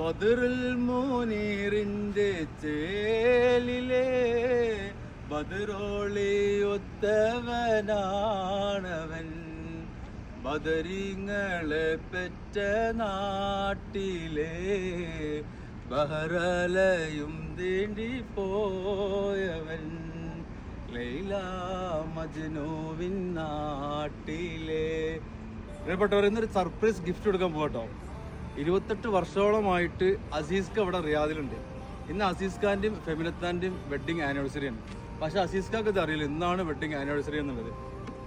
ബദറുൽ മുനീറിന്റെ ചേലിലെ ബദറോളിയൊത്തവനാണവൻ. ബദരീങ്ങളെ പെറ്റ നാട്ടിലെ ബഹറലയും തീണ്ടി പോയവൻ. ലൈല മജ്നുവിൻ നാട്ടിലെ. പ്രിയപ്പെട്ടവർ, ഇന്നൊരു സർപ്രൈസ് ഗിഫ്റ്റ് കൊടുക്കാൻ പോകട്ടോ. 28 വർഷത്തോളമായിട്ട് അസീസ്ക ഇവിടെ റിയാദിലുണ്ട്. ഇന്ന് അസീസ് ഖാൻ്റെയും ഫെമിനത്താൻ്റെയും വെഡ്ഡിങ് ആനിവേഴ്സറിയാണ്. പക്ഷേ അസീസ് ഖാക്ക് ഇത് അറിയില്ല ഇന്നാണ് വെഡ്ഡിങ് ആനിവേഴ്സറി എന്നുള്ളത്.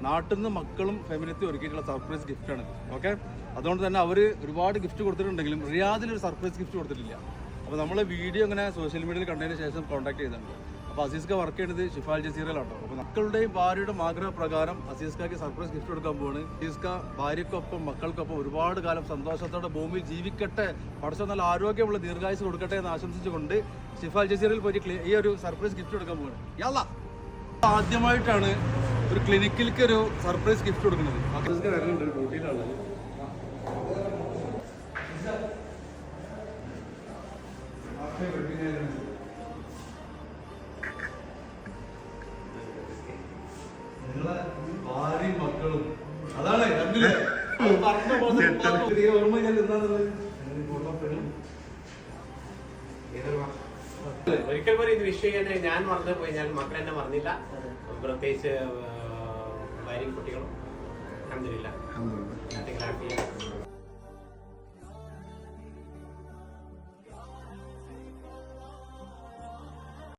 നാട്ടിൽ നിന്ന് മക്കളും ഫെമിനത്തും ഒരുക്കിയിട്ടുള്ള സർപ്രൈസ് ഗിഫ്റ്റാണ്. ഓക്കെ, അതുകൊണ്ട് തന്നെ അവർ ഒരുപാട് ഗിഫ്റ്റ് കൊടുത്തിട്ടുണ്ടെങ്കിലും റിയാദിലൊരു സർപ്രൈസ് ഗിഫ്റ്റ് കൊടുത്തിട്ടില്ല. അപ്പോൾ നമ്മൾ വീഡിയോ ഇങ്ങനെ സോഷ്യൽ മീഡിയയിൽ കണ്ടതിന് ശേഷം കോൺടാക്ട് ചെയ്തിട്ടുണ്ട്. അപ്പോൾ അസീസ് ഖാ വർക്ക് ചെയ്യുന്നത് ഷിഫ അൽ ജസീറയിലാട്ടോ. അപ്പോൾ മക്കളുടെയും ഭാര്യയുടെയും ആഗ്രഹപ്രകാരം അസീസ് ഖാക്ക് സർപ്രൈസ് ഗിഫ്റ്റ് കൊടുക്കാൻ പോവാണ്. അസീസ് ഖാ ഭാര്യയ്ക്കൊപ്പം മക്കൾക്കൊപ്പം ഒരുപാട് കാലം സന്തോഷത്തോടെ ഭൂമിയിൽ ജീവിക്കട്ടെ, പടച്ചോൻ നല്ല ആരോഗ്യമുള്ള ദീർഘായുസ് കൊടുക്കട്ടെ എന്ന് ആശംസിച്ചുകൊണ്ട് ഷിഫ അൽ ജസീറയിൽ പോയിട്ട് ഈ ഒരു സർപ്രൈസ് ഗിഫ്റ്റ് കൊടുക്കാൻ പോവാണ്. യാല്ലാ, ആദ്യമായിട്ടാണ് ഒരു ക്ലിനിക്കിലേക്ക് ഒരു സർപ്രൈസ് ഗിഫ്റ്റ് കൊടുക്കുന്നത്. അസീസ് ഖാ വരുന്നുണ്ട് ഒരു ഡ്യൂട്ടിയിലാണ്. നിങ്ങളെ ഭാര്യയും മക്കളും അതാണ് കണ്ടില്ലേ ഓർമ്മ ഞാൻ എന്താണുള്ളത്. ഒരിക്കൽ പോലും ഇത് വിഷയം ഞാൻ മറന്നു പോയി, ഞാൻ മക്കൾ എന്നെ മറന്നില്ല, പ്രത്യേകിച്ച് ഭാര്യയും കുട്ടികളും. അൽഹംദുലില്ലാ.